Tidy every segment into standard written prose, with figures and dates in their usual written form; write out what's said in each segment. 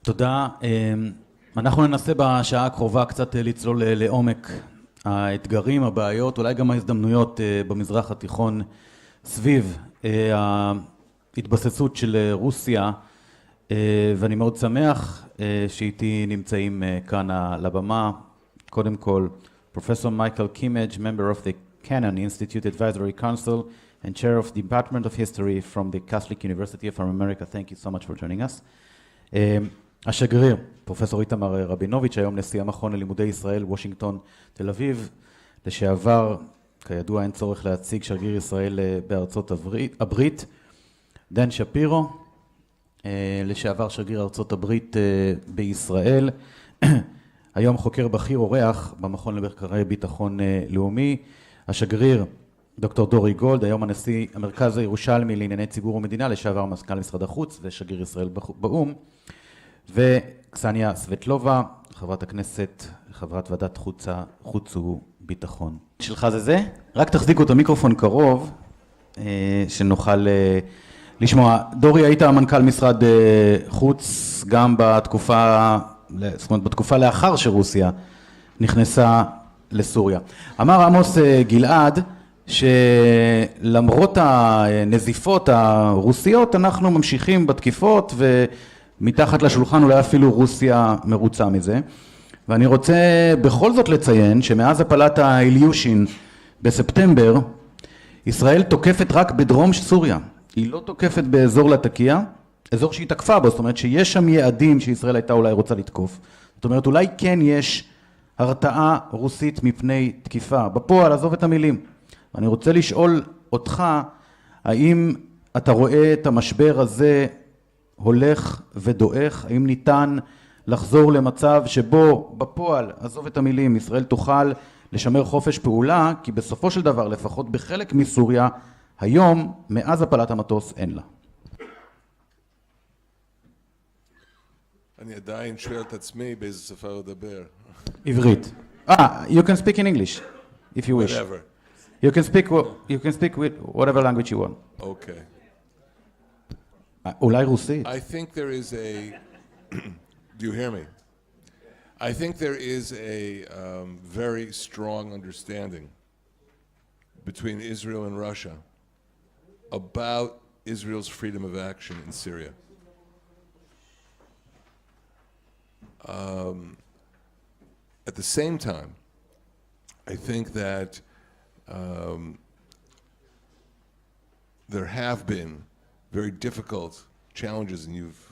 תודה. אנחנו ננסה בשעה הקרובה קצת לצלול לעומק האתגרים, הבעיות, אולי גם ההזדמנויות במזרח התיכון סביב ההתבססות של רוסיה, ואני מאוד שמח שאיתי נמצאים כאן על הבמה. קודם כל, פרופסור מייקל קימג', member of the Canon Institute Advisory Council and chair of the Department of History from the Catholic University of America. Thank you so much for joining us. השגריר, פרופסור איתמר רבינוביץ', היום נשיא המכון ללימודי ישראל, וושינגטון, תל אביב, לשעבר, כידוע אין צורך להציג שגריר ישראל בארצות הברית, דן שפירו, לשעבר שגריר ארצות הברית בישראל, היום חוקר בכיר אורח במכון למחקרי ביטחון לאומי, השגריר דוקטור דורי גולד, היום הנשיא המרכז הירושלמי לענייני ציבור ומדינה, לשעבר מזכ"ל משרד החוץ ושגריר ישראל באו"ם, וקסניה סבטלובה, חברת הכנסת, חברת ועדת חוץ וביטחון. שלך זה? רק תחזיקו את המיקרופון קרוב, שנוכל לשמוע. דורי, היית מנכ"ל משרד חוץ גם בתקופה, זאת אומרת, בתקופה לאחר שרוסיה נכנסה לסוריה. אמר עמוס גלעד, שלמרות הנזיפות הרוסיות, אנחנו ממשיכים בתקיפות, ומתחת לשולחן אולי אפילו רוסיה מרוצה מזה. ואני רוצה בכל זאת לציין שמאז הפלת האיליושין בספטמבר, ישראל תוקפת רק בדרום סוריה. היא לא תוקפת באזור לטקיה, אזור שהיא תקפה בו, זאת אומרת שיש שם יעדים שישראל הייתה אולי רוצה לתקוף. זאת אומרת, אולי כן יש הרתעה רוסית מפני תקיפה. בפועל, עזוב את המילים. אני רוצה לשאול אותך, האם אתה רואה את המשבר הזה הולך ודועך? האם ניתן לחזור למצב שבו בפועל, עזוב את המילים, ישראל תוכל לשמר חופש פעולה, כי בסופו של דבר, לפחות בחלק מסוריה, היום, מאז הפלת המטוס, אין לה. אני עדיין שואל את עצמי באיזה שפה לדבר. עברית. You can speak in English, if you wish. Whatever. You can speak with whatever language you want. Okay. אולי רוסית. I think there is a... Do you hear me? I think there is a very strong understanding between Israel and Russia about Israel's freedom of action in Syria. At the same time, I think that there have been very difficult challenges, and you've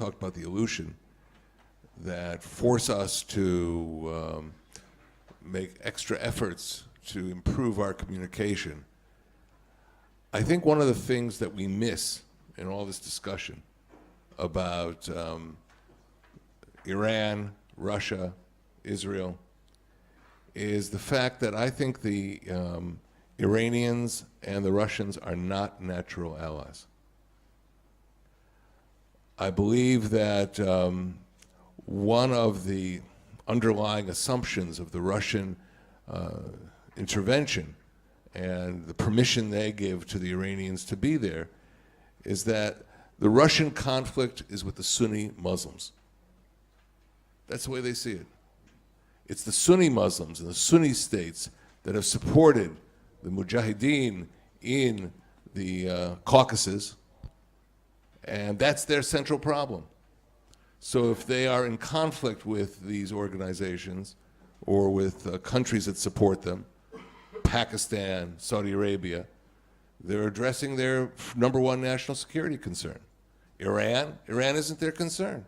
talked about the illusion, that force us to make extra efforts to improve our communication. I think one of the things that we miss in all this discussion about Iran, Russia, Israel, is the fact that I think the Iranians and the Russians are not natural allies. I believe that one of the underlying assumptions of the Russian intervention and the permission they give to the Iranians to be there is that the Russian conflict is with the Sunni Muslims. That's the way they see it. It's the Sunni Muslims and the Sunni states that have supported the Mujahideen in the Caucasus, and that's their central problem. So if they are in conflict with these organizations or with countries that support them, Pakistan, Saudi Arabia, they're addressing their number one national security concern. Iran isn't their concern.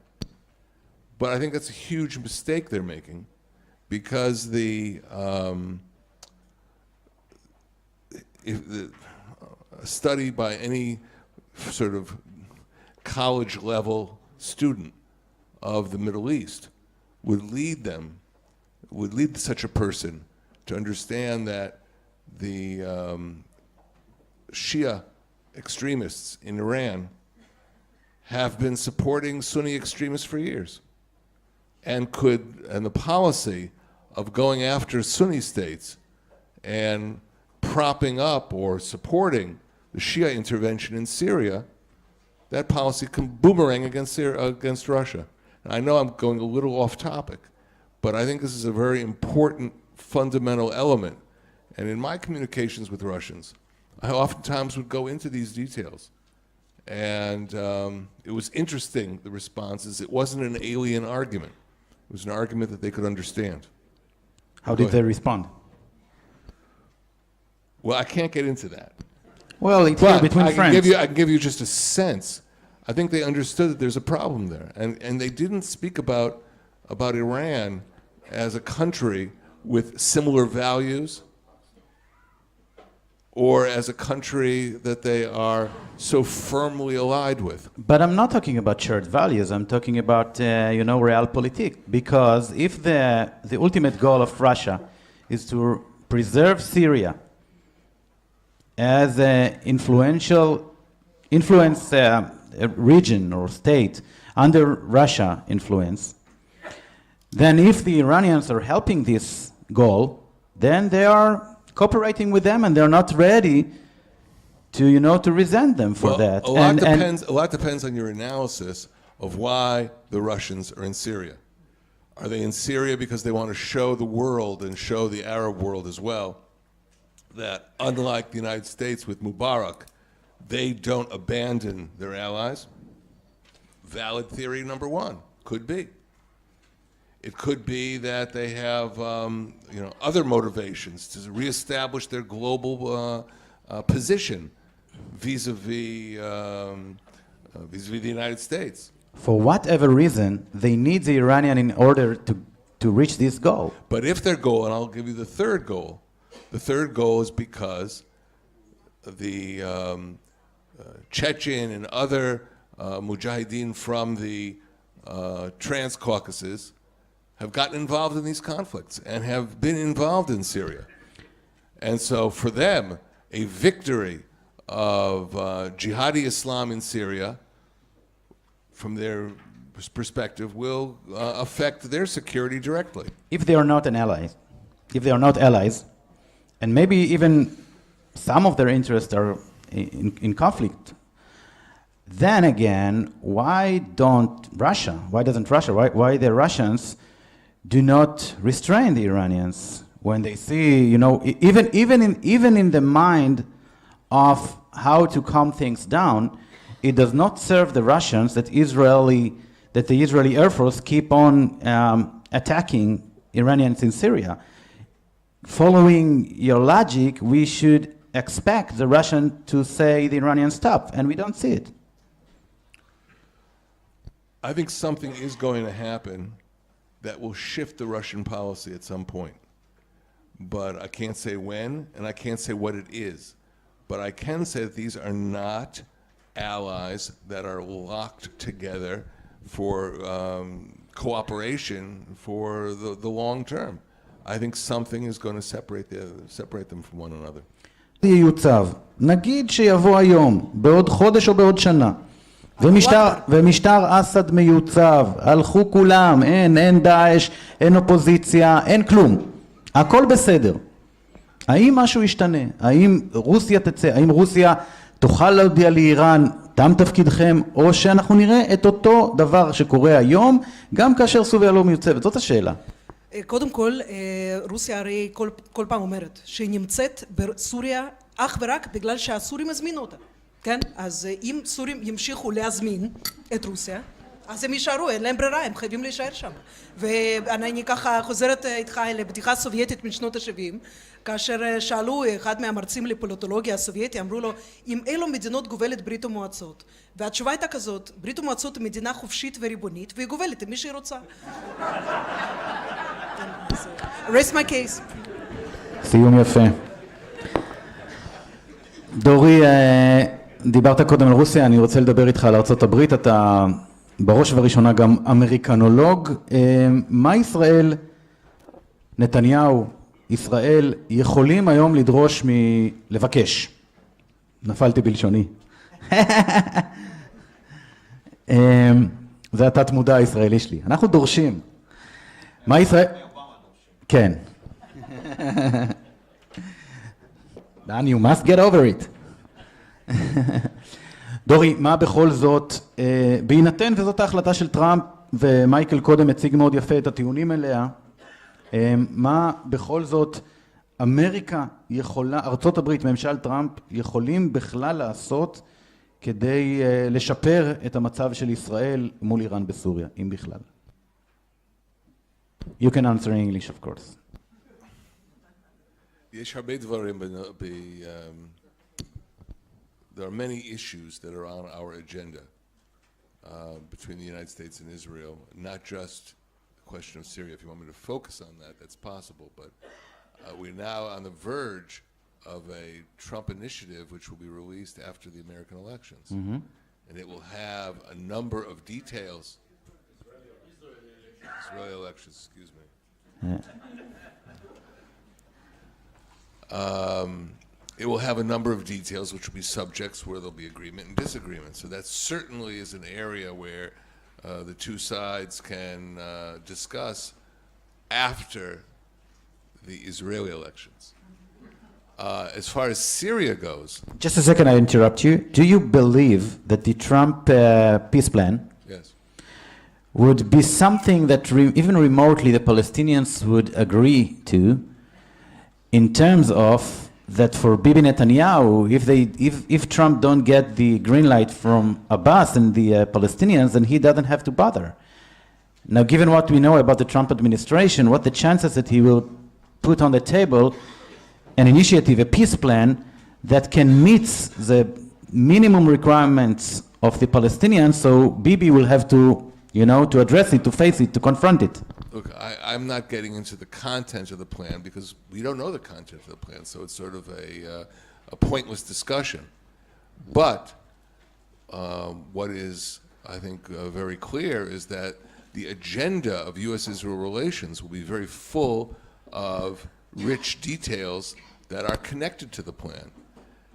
But I think that's a huge mistake they're making, because a study by any sort of college level student of the Middle East would lead such a person to understand that the Shia extremists in Iran have been supporting Sunni extremists for years, and the policy of going after Sunni states and propping up or supporting the Shia intervention in Syria, that policy can boomerang against Russia. I know I'm going a little off topic, but I think this is a very important fundamental element. And in my communications with Russians, I oftentimes would go into these details. And it was interesting, the responses. It wasn't an alien argument. It was an argument that they could understand. How did they respond? Well, I can't get into that. Well, it's here between friends. I can give you just a sense. I think they understood that there's a problem there. And they didn't speak about Iran as a country with similar values or as a country that they are so firmly allied with. But I'm not talking about shared values. I'm talking about, realpolitik. Because if the ultimate goal of Russia is to preserve Syria as an influence region or state under Russia influence, then if the Iranians are helping this goal, then they are cooperating with them, and they're not ready to resent them for that. A lot depends on your analysis of why the Russians are in Syria. Are they in Syria because they want to show the world and show the Arab world as well that unlike the United States with Mubarak, they don't abandon their allies? Valid theory number one, could be. It could be that they have other motivations to reestablish their global position vis-a-vis the United States. For whatever reason, they need the Iranian in order to reach this goal. But if their goal, and I'll give you the third goal is because the Chechen and other mujahideen from the Trans-Caucasus have gotten involved in these conflicts and have been involved in Syria. And so for them, a victory of jihadi Islam in Syria, from their perspective, will affect their security directly. If they are not allies, and maybe even some of their interests are in conflict, then again, why doesn't Russia, why the Russians do not restrain the Iranians when they see, even in the mind of how to calm things down, it does not serve the Russians that the Israeli Air Force keep on attacking Iranians in Syria. Following your logic, we should expect the Russian to say the Iranians stop, and we don't see it. I think something is going to happen that will shift the Russian policy at some point. But I can't say when, and I can't say what it is. But I can say that these are not allies that are locked together for cooperation for the long term. I think something is going to separate them from one another. יוצב, נגיד שיבוא היום, בעוד חודש או בעוד שנה, ומשטר אסד מיוצב, הלכו כולם, אין דאעש, אין אופוזיציה, אין כלום, הכל בסדר. האם משהו ישתנה? האם רוסיה תוכל להודיע לאיראן, תם תפקידכם, או שאנחנו נראה את אותו דבר שקורה היום, גם כאשר סוריה לא מיוצבת? זאת השאלה. קודם כל, רוסיה הרי כל פעם אומרת שהיא נמצאת בסוריה אך ורק בגלל שהסורים הזמינו אותה. כן? אז אם סורים ימשיכו להזמין את רוסיה, אז הם יישארו, אין להם ברירה, הם חייבים להישאר שם. ואני ככה חוזרת איתך לבדיחה סובייטית משנות ה-70, כאשר שאלו אחד מהמרצים לפוליטולוגיה הסובייטי, אמרו לו, עם אילו מדינות גובלת ברית המועצות? והתשובה הייתה כזאת, ברית המועצות היא מדינה חופשית וריבונית, והיא גובלת עם מי שהיא רוצה. Rest my case. סיום יפה. דורי, דיברת קודם על רוסיה, אני רוצה לדבר איתך על ארצות הברית, אתה בראש ובראשונה גם אמריקנולוג. מה ישראל, נתניהו, ישראל, יכולים היום לדרוש לבקש? נפלתי בלשוני. זה התת מודע הישראלי שלי. אנחנו דורשים. מה ישראל... כן. Dan, you must get over it. דורי, מה בכל זאת, בהינתן וזאת ההחלטה של טראמפ, ומייקל קודם הציג מאוד יפה את הטיעונים אליה, מה בכל זאת אמריקה יכולה, ארצות הברית, ממשל טראמפ, יכולים בכלל לעשות כדי לשפר את המצב של ישראל מול איראן בסוריה, אם בכלל? You can answer in English, of course. יש הרבה דברים, there are many issues that are on our agenda between the United States and Israel, not just the question of Syria. If you want me to focus on that, that's possible, but we're now on the verge of a Trump initiative which will be released after the American elections. And it will have a number of details. Israeli elections, excuse me. It will have a number of details which will be subjects where there'll be agreement and disagreement. So that certainly is an area where the two sides can discuss after the Israeli elections. As far as Syria goes, Just a second, I interrupt you. Do you believe that the Trump peace plan yes, would be something that even remotely the Palestinians would agree to, in terms of that for Bibi Netanyahu, if Trump don't get the green light from Abbas and the Palestinians, then he doesn't have to bother. Now, given what we know about the Trump administration, what the chances that he will put on the table an initiative, a peace plan that can meet the minimum requirements of the Palestinians, so Bibi will have to, to address it, to face it, to confront it. look, I'm not getting into the content of the plan because we don't know the content of the plan, so it's sort of a pointless discussion. But what is, I think, very clear is that the agenda of U.S.-Israel relations will be very full of rich details that are connected to the plan.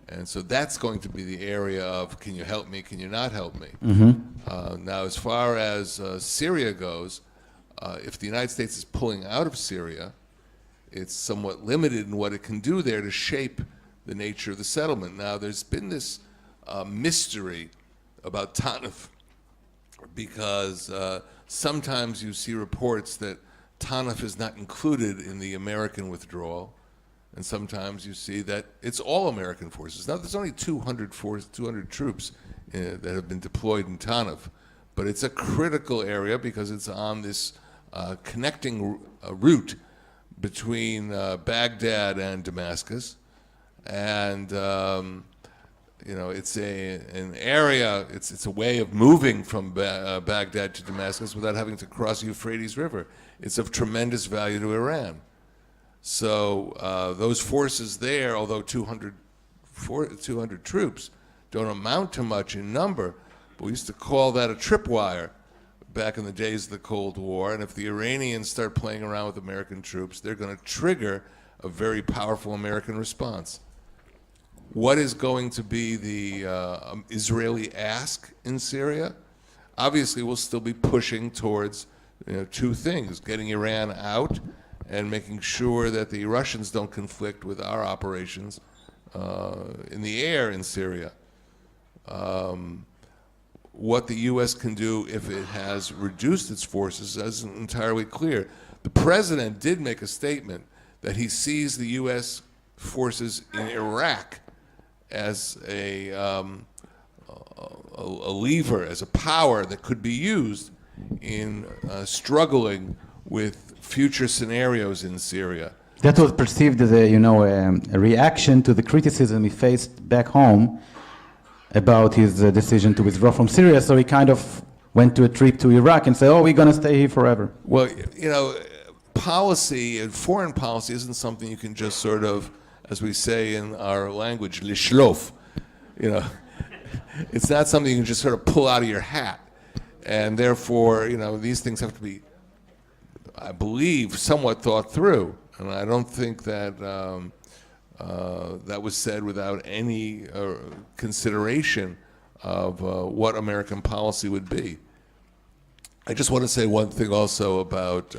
And so that's going to be the area of, can you help me, can you not help me? Now, as far as Syria goes, if the United States is pulling out of Syria, it's somewhat limited in what it can do there to shape the nature of the settlement. Now, there's been this mystery about Tanif, because sometimes you see reports that Tanif is not included in the American withdrawal, and sometimes you see that it's all American forces. Now, there's only 200 troops that have been deployed in Tanif, but it's a critical area because it's on this connecting route between Baghdad and Damascus, and it's an area. It's a way of moving from Baghdad to Damascus without having to cross the Euphrates River. It's of tremendous value to Iran. So those forces there, although 200 troops, don't amount to much in number, but we used to call that a tripwire back in the days of the Cold War. And if the Iranians start playing around with American troops, they're going to trigger a very powerful American response. What is going to be the Israeli ask in Syria? Obviously, we'll still be pushing towards two things: getting Iran out and making sure that the Russians don't conflict with our operations in the air in Syria. What the U.S. can do if it has reduced its forces isn't entirely clear. The president did make a statement that he sees the U.S. forces in Iraq as a lever, as a power that could be used in struggling with future scenarios in Syria. That was perceived as a reaction to the criticism he faced back home about his decision to withdraw from Syria, so he kind of went to a trip to Iraq and said, we're going to stay here forever. Well, policy and foreign policy isn't something you can just sort of, as we say in our language, lishlof. It's not something you can just sort of pull out of your hat. And therefore, these things have to be, I believe, somewhat thought through. And I don't think that that was said without any consideration of what American policy would be. I just want to say one thing also about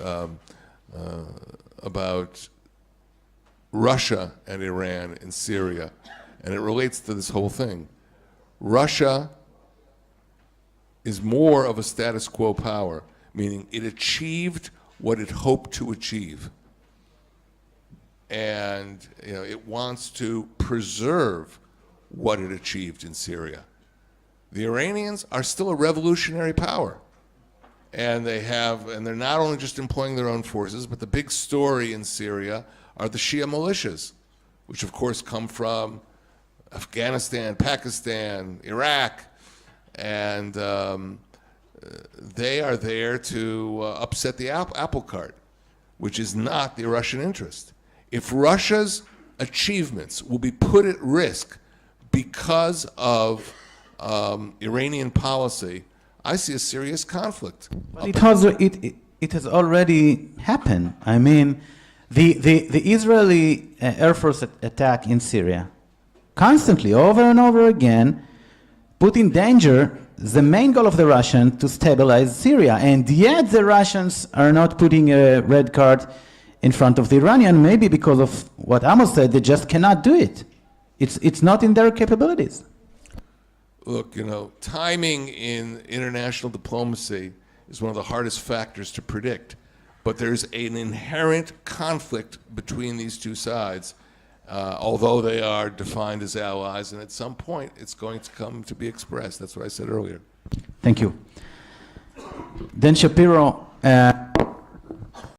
Russia and Iran in Syria, and it relates to this whole thing. Russia is more of a status quo power. meaning it achieved what it hoped to achieve. And it wants to preserve what it achieved in Syria. The Iranians are still a revolutionary power. And they're not only just employing their own forces, but the big story in Syria are the Shia militias, which of course come from Afghanistan, Pakistan, Iraq, and they are there to upset the apple cart, which is not the Russian interest. If Russia's achievements will be put at risk because of Iranian policy, I see a serious conflict. It has already happened. I mean, the Israeli Air Force attack in Syria constantly, over and over again, put in danger the main goal of the Russians to stabilize Syria. And yet the Russians are not putting a red card in front of the Iranian, maybe because of what Amos said, they just cannot do it. It's not in their capabilities. Look, timing in international diplomacy is one of the hardest factors to predict. But there's an inherent conflict between these two sides, although they are defined as allies, and at some point it's going to come to be expressed. That's what I said earlier. Thank you. Dan Shapiro.